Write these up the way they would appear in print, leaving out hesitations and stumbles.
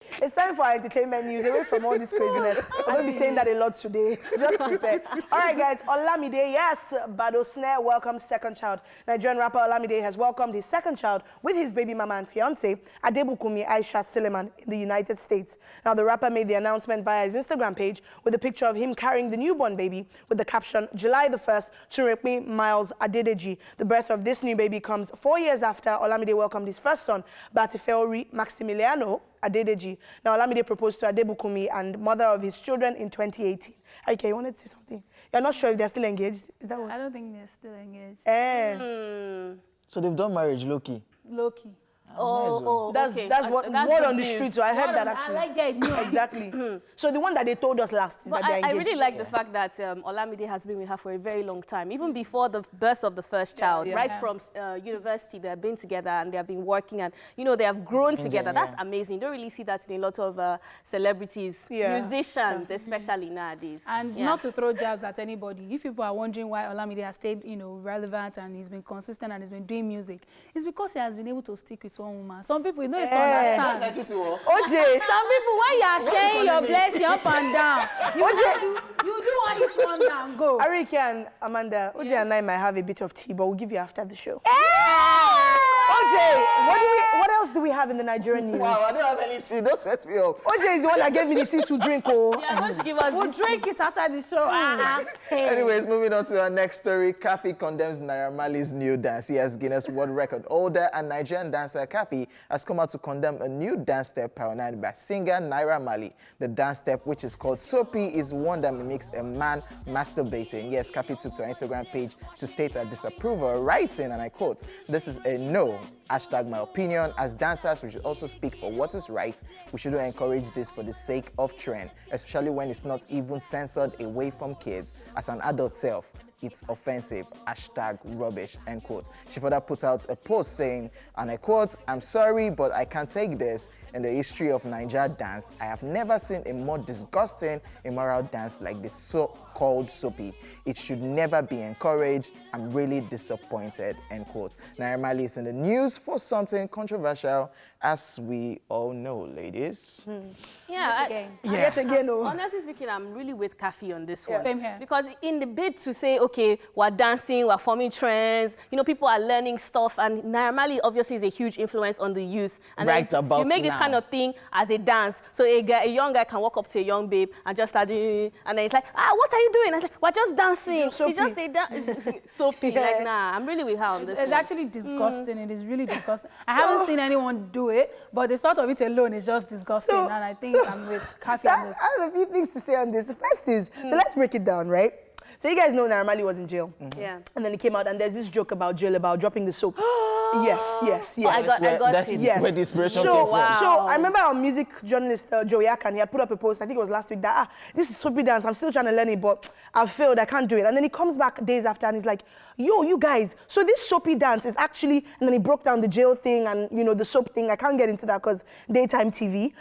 It's time for our entertainment news, away from all this craziness. I'm going to be saying that a lot today. Just prepare. All right, guys. Olamide, yes, Bado Snare welcomes second child. Nigerian rapper Olamide has welcomed his second child with his baby mama and fiancée, Adebukumi Aisha Suleiman, in the United States. Now, the rapper made the announcement via his Instagram page with a picture of him carrying the newborn baby with the caption, July the 1st, Churekmi Miles Adedeji. The birth of this new baby comes 4 years after Olamide welcomed his first son, Batifeori Maximiliano Adedeji. Now, Olamide proposed to Adebukumi and mother of his children in 2018. Okay, you wanted to say something? You're not sure if they're still engaged? Is that what? I don't think they're still engaged. So they've done marriage low-key? Low-key. That's okay. what word on the street, so I heard that actually. I like that. Exactly. So the one that they told us last is that they're engaged. I really like the fact that Olamide has been with her for a very long time, even before the birth of the first child, right from university. They've been together and they've been working, and they have grown together. That's amazing. You don't really see that in a lot of celebrities, musicians, especially nowadays. And not to throw jabs at anybody, if people are wondering why Olamide has stayed, relevant and he's been consistent and he's been doing music, it's because he has been able to stick with one woman. Some people, it's to understand. OJ. Some people, when you are sharing your blessing up and down, you do want each one down, go. Arike and Amanda, OJ and I might have a bit of tea, but we'll give you after the show. OJ, what else do we have in the Nigerian news? Wow, I don't have any tea. Don't set me up. OJ is the one that gave me the tea to drink. We'll drink it after the show. Anyways, moving on to our next story. Kaffy condemns Naira Marley's new dance. He has Guinness World Record holder and Nigerian dancer Kaffy has come out to condemn a new dance step pioneered by singer Naira Marley. The dance step, which is called Soapy, is one that mimics a man masturbating. Yes, Kaffy took to her Instagram page to state her disapproval, writing, and I quote, "This is a no. # my opinion. As dancers, we should also speak for what is right. We shouldn't encourage this for the sake of trend, especially when it's not even censored away from kids. As an adult self, it's offensive. # rubbish," end quote. She further put out a post saying, and I quote, "I'm sorry, but I can't take this. In the history of Niger dance, I have never seen a more disgusting, immoral dance like this so-called Soapy. It should never be encouraged. I'm really disappointed," end quote. Naira Marley is in the news for something controversial, as we all know, ladies. Yet again. Honestly speaking, I'm really with Kaffy on this one. Same here. Because in the bid to say, okay, we're dancing, we're forming trends, people are learning stuff, and Naira Marley obviously is a huge influence on the youth. And right then about you make this kind of thing as a dance, so a young guy can walk up to a young babe and just start doing, and then it's like, what are you doing? And it's like, we're just dancing. It's just a dance. Soapy, like, nah, I'm really with her on this. It's actually disgusting. It is really disgusting. I haven't seen anyone do it, but the thought of it alone is just disgusting, and I think I'm with Kaffy on this. I have a few things to say on this. The first is, so let's break it down, right? So you guys know Naira Marley was in jail. Yeah. And then he came out, and there's this joke about jail, about dropping the soap. Yes. I got that's it. where the inspiration came from. So I remember our music journalist, Joey Akan, he had put up a post, I think it was last week, that, this is Soapy dance, I'm still trying to learn it, but I've failed, I can't do it. And then he comes back days after, and he's like, yo, you guys, so this Soapy dance is actually, and then he broke down the jail thing and, the soap thing. I can't get into that because daytime TV,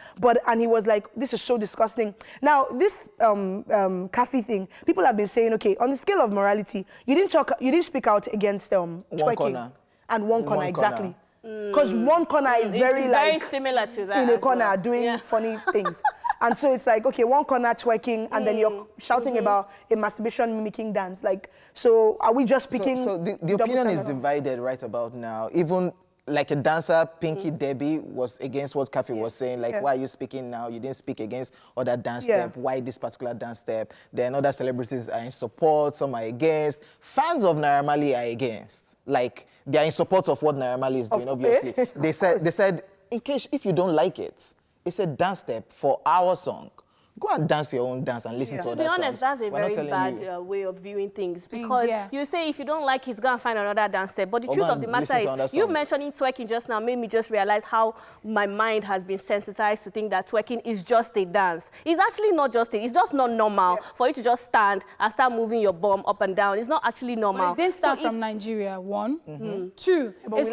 and he was like, this is so disgusting. Now, this Kaffy thing, people have been saying, okay, on the scale of morality, you didn't speak out against twerking. Corner. And one corner, exactly. Because one corner is very similar to that. In a corner doing funny things. And so it's like, okay, one corner twerking, and then you're shouting about a masturbation mimicking dance. Like, so are we just speaking? So the opinion is divided right about now. Even like a dancer, Pinky Debbie, was against what Kaffy was saying. Like, why are you speaking now? You didn't speak against other dance step. Why this particular dance step? Then other celebrities are in support, some are against. Fans of Naira Marley are against. Like, they are in support of what Naira Marley is doing, obviously. They said, if you don't like it, it's a dance step for our song. Go and dance your own dance and listen to other songs. To be honest, that's a very bad way of viewing things, because you say if you don't like it, go and find another dance step. But the truth of the matter is, you mentioning twerking just now made me just realize how my mind has been sensitized to think that twerking is just a dance. It's actually not just it's just not normal for you to just stand and start moving your bum up and down. It's not actually normal. But it didn't start from Nigeria, one. Two, it's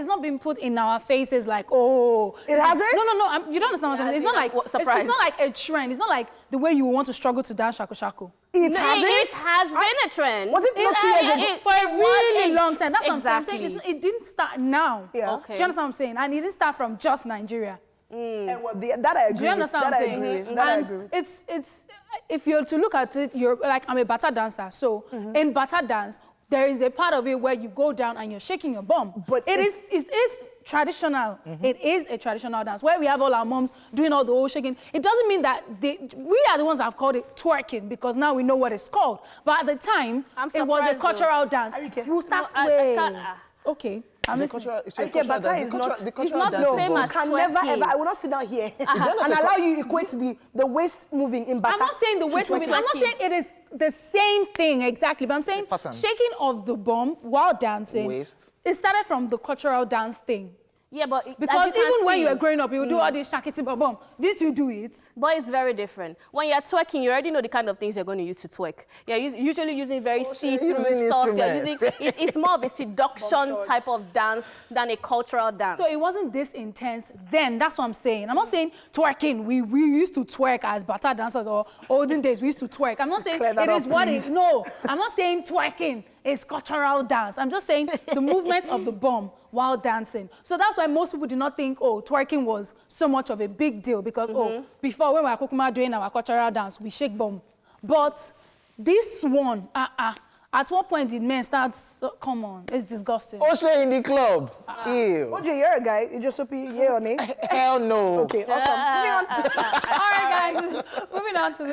not been put in our faces like, oh. It hasn't? No, you don't understand what I'm saying. It's not like surprise. It's not like a trend. It's not like the way you want to struggle to dance shaku shaku. It has been a trend. Was it not 2 years ago? For a really long time. That's what I'm saying. It didn't start now. Yeah. Okay. Do you understand what I'm saying? And it didn't start from just Nigeria. And that I agree Do you understand what I'm saying? That I agree with. It's if you're to look at it, you're like, I'm a bata dancer. So in bata dance, there is a part of it where you go down and you're shaking your bum. But it is traditional. It is a traditional dance where we have all our moms doing all the whole shaking. It doesn't mean that we are the ones that have called it twerking because now we know what it's called. But at the time, it was a cultural dance. You start okay. The cultural dance is not the same as can never ever. I will not sit down here and allow you equate the waist moving in bata. I'm not saying the waist moving. I'm not saying it is the same thing exactly. But I'm saying shaking of the bum while dancing. Waist. It started from the cultural dance thing. Yeah, but because even when you were growing up, you would do all this shakiti bum. Did you do it? But it's very different. When you're twerking, you already know the kind of things you're going to use to twerk. You're usually using very see-through stuff. You're using it's more of a seduction type of dance than a cultural dance. So it wasn't this intense then. That's what I'm saying. I'm not saying twerking. We used to twerk as bata dancers or olden days. We used to twerk. I'm not saying it is what it is. No, I'm not saying twerking is cultural dance. I'm just saying the movement of the bum while dancing. So that's why most people do not think, twerking was so much of a big deal because, before when we were kukuma doing our cultural dance, we shake bum. But this one, at what point did men start, come on, it's disgusting. Osha in the club, ew. OJ, you're a guy, you just be yeah or nay? Hell no. Okay, awesome. Moving on. All right, guys, moving on to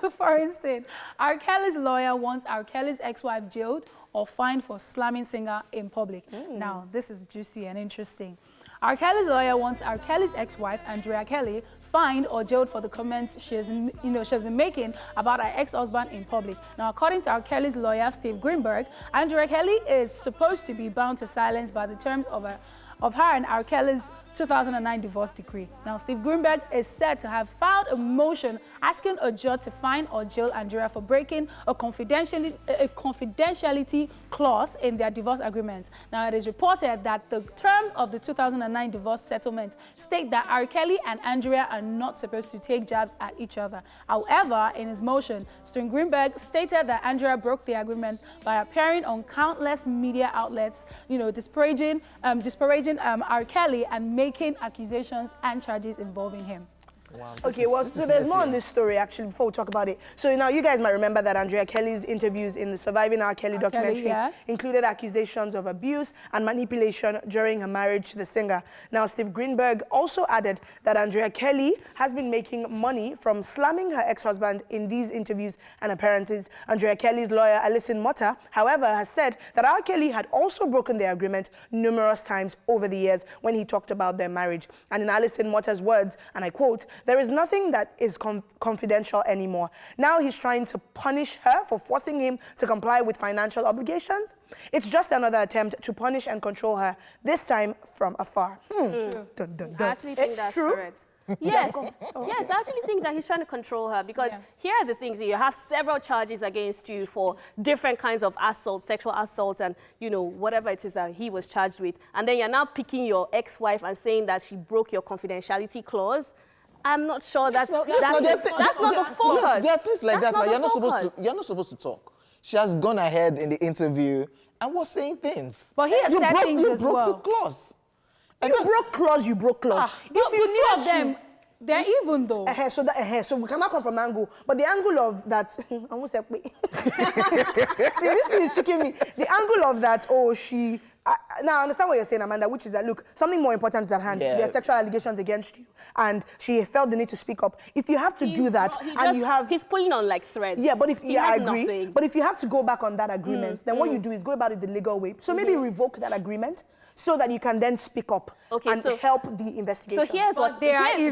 the foreign scene. R. Kelly's lawyer wants R. Kelly's ex-wife jailed or fined for slamming singer in public. Now, this is juicy and interesting. R. Kelly's lawyer wants R. Kelly's ex-wife, Andrea Kelly, fined or jailed for the comments she has been making about her ex-husband in public. Now, according to R. Kelly's lawyer, Steve Greenberg, Andrea Kelly is supposed to be bound to silence by the terms of her and R. Kelly's 2009 divorce decree. Now, Steve Greenberg is said to have filed a motion asking a judge to fine or jail Andrea for breaking a confidentiality clause in their divorce agreement. Now, it is reported that the terms of the 2009 divorce settlement state that R. Kelly and Andrea are not supposed to take jabs at each other. However, in his motion, Steve Greenberg stated that Andrea broke the agreement by appearing on countless media outlets, disparaging R. Kelly and making accusations and charges involving him. Wow, okay, well, so there's more on this story, actually, before we talk about it. So now you guys might remember that Andrea Kelly's interviews in the Surviving R. Kelly documentary included accusations of abuse and manipulation during her marriage to the singer. Now, Steve Greenberg also added that Andrea Kelly has been making money from slamming her ex-husband in these interviews and appearances. Andrea Kelly's lawyer, Alison Motta, however, has said that R. Kelly had also broken the agreement numerous times over the years when he talked about their marriage. And in Alison Motta's words, and I quote, "There is nothing that is confidential anymore. Now he's trying to punish her for forcing him to comply with financial obligations. It's just another attempt to punish and control her, this time from afar." Dun, dun, dun. I actually think that's correct. Yes, yes, I actually think that he's trying to control her because here are the things. You have several charges against you for different kinds of assaults, sexual assaults, and whatever it is that he was charged with. And then you're now picking your ex-wife and saying that she broke your confidentiality clause. I'm not sure that's not the focus. There are things like that. You're not supposed to talk. She has gone ahead in the interview and was saying things. But he has said things as well. You broke the clause. You broke clause. If you two of them, they're even though. So we cannot come from angle, but the angle of that, I almost said, wait. See, this thing is taking me. The angle of that, now I understand what you're saying, Amanda, which is that, look, something more important is at hand. There are sexual allegations against you, and she felt the need to speak up. If you have to do that, he's pulling on like threads. Yeah, but I agree. Nothing. But if you have to go back on that agreement, then what you do is go about it the legal way. So maybe revoke that agreement, so that you can then speak up and help the investigation. So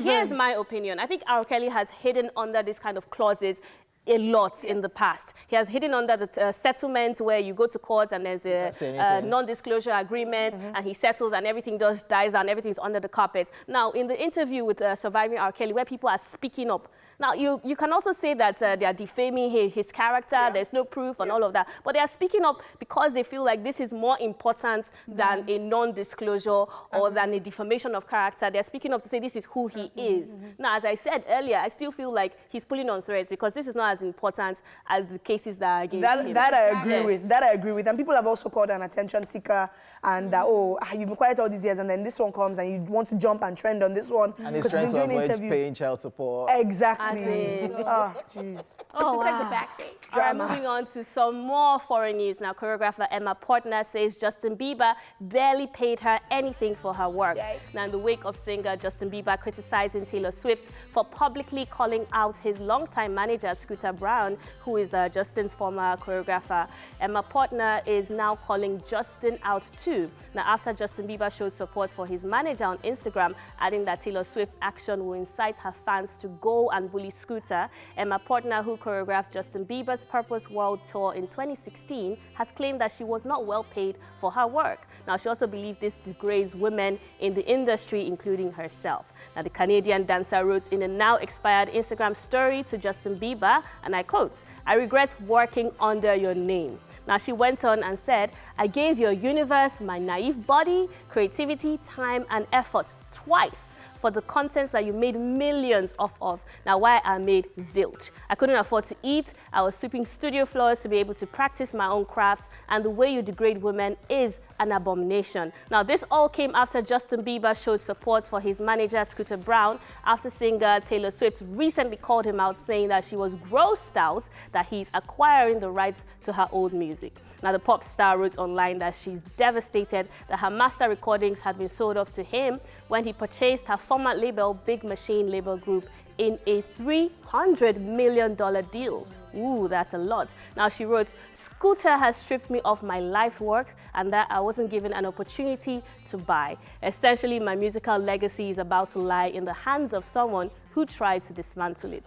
here's my opinion. I think R. Kelly has hidden under this kind of clauses a lot in the past. He has hidden under the settlement where you go to court and there's a non-disclosure agreement and he settles and everything just dies down, everything's under the carpet. Now, in the interview with Surviving R. Kelly, where people are speaking up, Now, you can also say that they are defaming his character, there's no proof and all of that, but they are speaking up because they feel like this is more important than a non-disclosure or than a defamation of character. They're speaking up to say this is who he is. Now, as I said earlier, I still feel like he's pulling on threads because this is not as important as the cases that are against him. That I agree with. That I agree with. And people have also called an attention seeker and that, you've been quiet all these years and then this one comes and you want to jump and trend on this one. And he's trying to avoid paying child support. Exactly. Oh, jeez. Oh, wow. Take the backstage. All right, moving on to some more foreign news. Now, choreographer Emma Portner says Justin Bieber barely paid her anything for her work. Yikes. Now, in the wake of singer Justin Bieber criticizing Taylor Swift for publicly calling out his longtime manager, Scooter Braun, who is Justin's former choreographer, Emma Portner is now calling Justin out too. Now, after Justin Bieber showed support for his manager on Instagram, adding that Taylor Swift's action will incite her fans to go and bully Scooter, Emma Portner, who choreographed Justin Bieber's Purpose World Tour in 2016, has claimed that she was not well paid for her work. Now, she also believes this degrades women in the industry, including herself. Now, the Canadian dancer wrote in a now expired Instagram story to Justin Bieber, and I quote, "I regret working under your name." Now, she went on and said, "I gave your universe my naive body, creativity, time, and effort twice for the contents that you made millions off of. Now, why I made zilch. I couldn't afford to eat. I was sweeping studio floors to be able to practice my own craft, and the way you degrade women is an abomination." Now, this all came after Justin Bieber showed support for his manager, Scooter Braun, after singer Taylor Swift recently called him out, saying that she was grossed out that he's acquiring the rights to her old music. Now, the pop star wrote online that she's devastated that her master recordings had been sold off to him when he purchased her former label, Big Machine Label Group, in a $300 million deal. Ooh, that's a lot. Now, she wrote, "Scooter has stripped me of my life work and that I wasn't given an opportunity to buy. Essentially, my musical legacy is about to lie in the hands of someone who tried to dismantle it."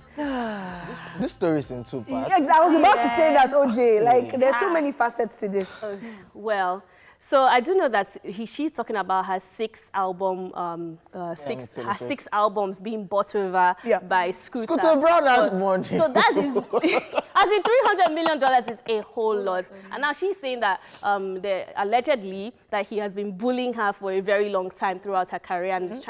This story is in two parts. Yes, I was about to say that, OJ. Like, there's so many facets to this. Well, so I do know that she's talking about her six albums being bought over by Scooter. Scooter Braun has money. So that's his, as in $300 million is a whole lot. And now she's saying that allegedly that he has been bullying her for a very long time throughout her career and he's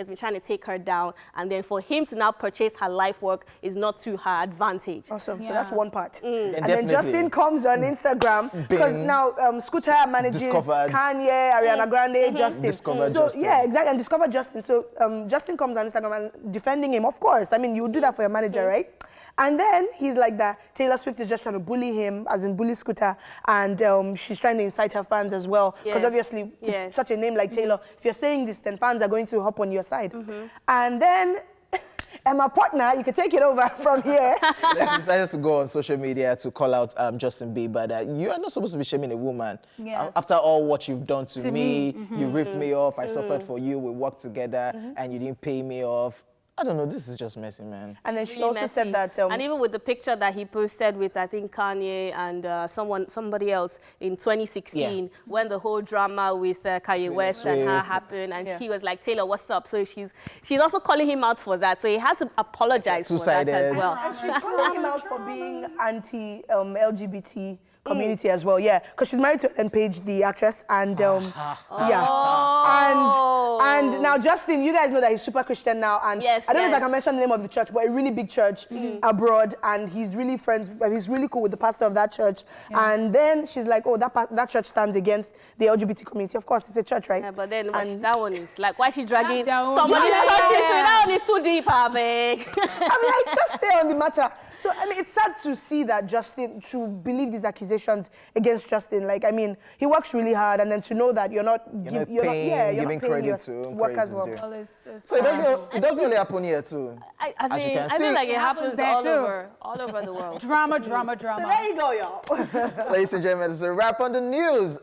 been trying to take her down. And then for him to now purchase her life work is not to her advantage. Awesome. So that's one part. And then Justin comes on Instagram because now Scooter manages Kanye, Ariana Grande, Justin. Justin. Yeah, exactly, and discover Justin. So Justin comes on Instagram and defending him, of course. I mean, you would do that for your manager, right? And then he's like that Taylor Swift is just trying to bully him, as in bully Scooter, and she's trying to incite her fans as well. Because obviously, with such a name like Taylor, if you're saying this, then fans are going to hop on your side. And then Emma Portner, you can take it over from here. She decided to go on social media to call out Justin Bieber that you are not supposed to be shaming a woman. After all what you've done to me, you ripped me off, I suffered for you, we worked together, and you didn't pay me off. I don't know, this is just messy, man. And then she also said that... and even with the picture that he posted with, I think, Kanye and somebody else in 2016, when the whole drama with Kanye West and her happened, and he was like, "Taylor, what's up?" So she's also calling him out for that. So he had to apologize for that as well. And she's calling him out for being anti-LGBT community as well, because she's married to Ellen Page, the actress, and and now Justin, you guys know that he's super Christian now, and I don't know if I can mention the name of the church, but a really big church abroad, and he's really he's really cool with the pastor of that church, and then she's like, "Oh, that church stands against the LGBT community." Of course, it's a church, right? Yeah, but then that one is like, why is she dragging somebody's church into it? That one is too deep, big. I'm like, just stay on the matter. So I mean, it's sad to see that Justin, to believe these accusations against Justin. Like, I mean, he works really hard, and then to know that you're not giving credit to work as well. So it doesn't really happen here too. I feel like it happens all over the world. Drama. So there you go, y'all. Ladies and gentlemen, this is a wrap on the news.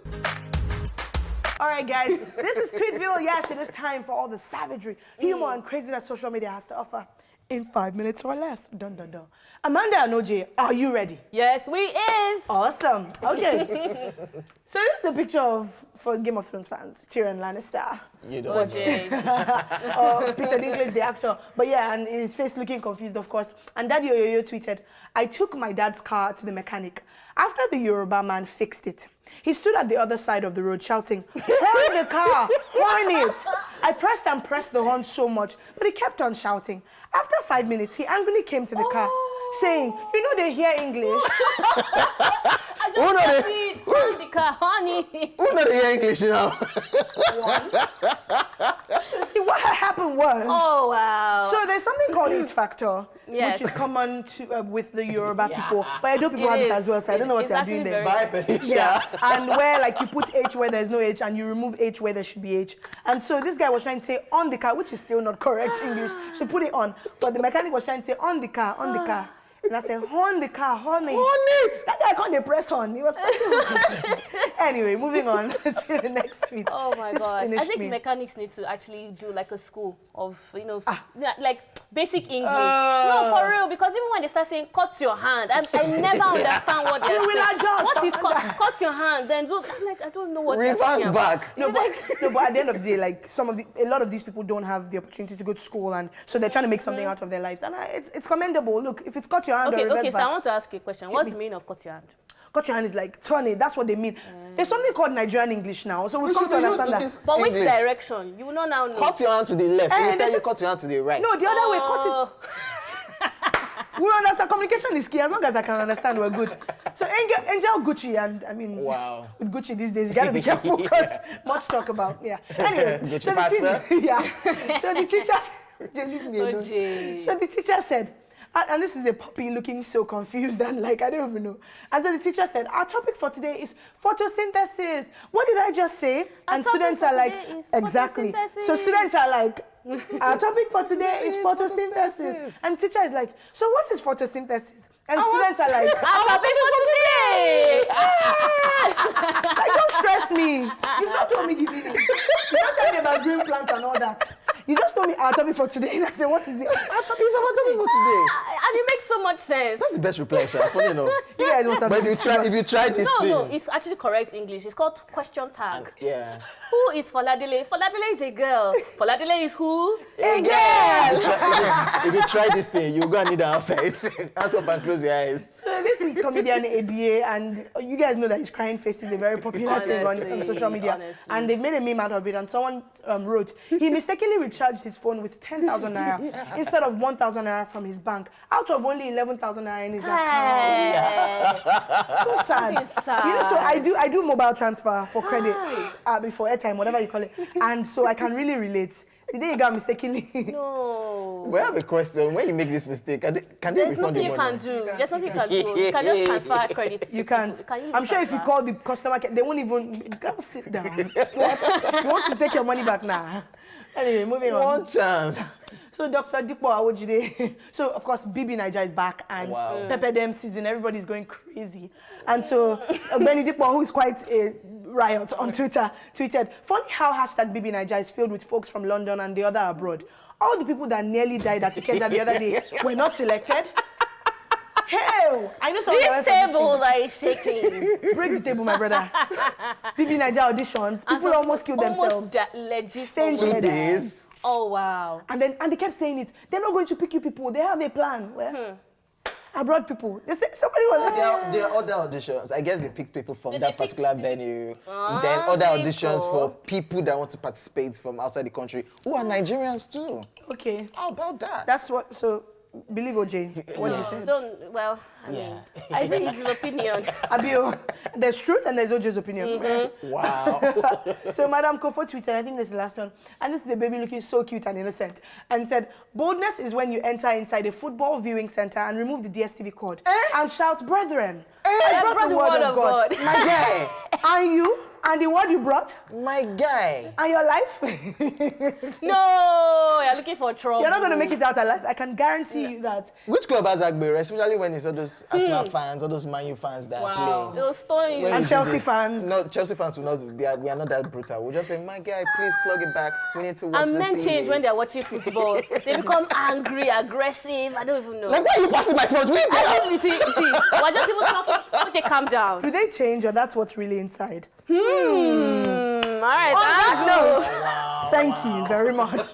All right, guys, this is Tweetville. Yes, it is time for all the savagery, humor, and craziness social media has to offer. in 5 minutes or less. Dun, dun, dun. Amanda and OJ, are you ready? Yes, we is. Awesome. Okay. So this is the picture of, for Game of Thrones fans, Tyrion Lannister. You don't. OJ. Peter Dinklage, the actor. But yeah, and his face looking confused, of course. And Daddy Oyoyo tweeted, I took my dad's car to the mechanic. After the Yoruba man fixed it, he stood at the other side of the road shouting, horn the car, horn it. I pressed and pressed the horn so much, but he kept on shouting. After 5 minutes, he angrily came to the car, saying, you know they hear English. I just want it. Horn the car, honey. Who know they hear English now? See, what happened was... Oh, wow. So there's something called H factor, yes. which is common to, with the Yoruba people. But Edo people have it as well, so I don't know what they're doing there. Bye, Felicia. Yeah, and where like you put H where there's no H and you remove H where there should be H. And so this guy was trying to say on the car, which is still not correct English. So put it on. But the mechanic was trying to say on the car, on the car. And I said, horn the car, horn it. Horn it. That guy can't press horn. He was pressing. Anyway, moving on to the next tweet. Oh my gosh. I think me. mechanics need to actually do like a school of, you know, like basic English. No, for real, because even when they start saying, cut your hand, I never understand what they're saying. What is cut your hand? Then do, I'm like, I don't know what you're saying. Reverse back. No, but at the end of the day, like a lot of these people don't have the opportunity to go to school, and so they're trying to make something out of their lives. And it's commendable. Look, if it's cut your hand or reverse Okay, so back, I want to ask you a question. What's the meaning of cut your hand? cut your hand is like turn it. That's what they mean. There's something called Nigerian English now, so we've come to understand that. But which direction? You will not now know. Cut your hand to the left. He tell you cut your hand to the right. No, the other way. Cut it. We understand. Communication is key. As long as I can understand, we're good. So Angel Gucci, and I mean, wow. With Gucci these days, you gotta be careful because much talk about. Yeah. Anyway, Gucci so pasta? so the teacher, leave me alone. So the teacher said, and this is a puppy looking so confused and like, I don't even know. And so the teacher said, our topic for today is photosynthesis. What did I just say? And students are like, exactly. So students are like, our topic for today is photosynthesis. And teacher is like, so what is photosynthesis? And students are like, our topic for today! Like, don't stress me. You've not told me the meaning. You're not telling me about green plants and all that. You just told me our topic for today. And I said, what is it? Our topic is our topic for today. And it makes so much sense. That's the best reply, Sha. Funny enough. You guys must have But if you try this thing. No, it's actually correct English. It's called question tag. Yeah. Who is Foladele? Foladele is a girl. Foladele is who? A girl! If you try this thing, you're going to need an outside. Hands up and close your eyes. So this is comedian ABA, and you guys know that his crying face is a very popular thing on social media. Honestly. And they made a meme out of it, and someone wrote, he mistakenly recharged his phone with 10,000 naira instead of 1,000 naira from his bank, out of only 11,000 naira in his account. So sad. You know, so I do mobile transfer for credit, before airtime, whatever you call it. And so I can really relate. The day you got mistakenly. No. We have a question. When you make this mistake, can they refund your money? There's nothing you can do. You can just transfer credit. You can't. I'm sure if you call the customer care, they won't even. Go sit down. You want to take your money back now? Anyway, moving on. One chance. So Dr. Dipo Awojide, so of course BB Niger is back and Pepper Dem season, everybody's going crazy. And so Benny Dipo, who is quite a riot on Twitter, tweeted, funny how hashtag BB Niger is filled with folks from London and the other abroad. All the people that nearly died at Ikeda the other day were not selected. Hell, I know someone. This table is shaking. Break the table, my brother. BB Niger auditions, people almost killed themselves. Legit. 2 days. Oh wow. And they kept saying it. They're not going to pick you people. They have a plan. Well, abroad people. They said somebody was. There are other auditions. I guess they picked people from that particular venue. Then other auditions for people that want to participate from outside the country who are Nigerians too. Okay. How about that? That's what. So. Believe OJ, what he said. I mean, I think it's his opinion. Abio, there's truth and there's OJ's opinion. Wow. So Madam Kofo tweeted, I think this is the last one, and this is a baby looking so cute and innocent, and said, boldness is when you enter inside a football viewing center and remove the DSTV cord and shout, brethren, I brought the word of God. My guy. And you And the word you brought? My guy. And your life? No, you're looking for trouble. You're not going to make it out alive. I can guarantee you that. Which club has Agbero, especially when it's all those Arsenal fans, all those Man U fans that are playing? They'll stone you. And Chelsea fans. No, Chelsea fans will not. We are not that brutal. We'll just say, my guy, please plug it back. We need to watch the men TV. change when they're watching football. They become angry, aggressive. I don't even know. Like, why are you passing my phone? You see, we're just even talking. Okay, calm down. Do they change or that's what's really inside? All right. On that note, thank you very much.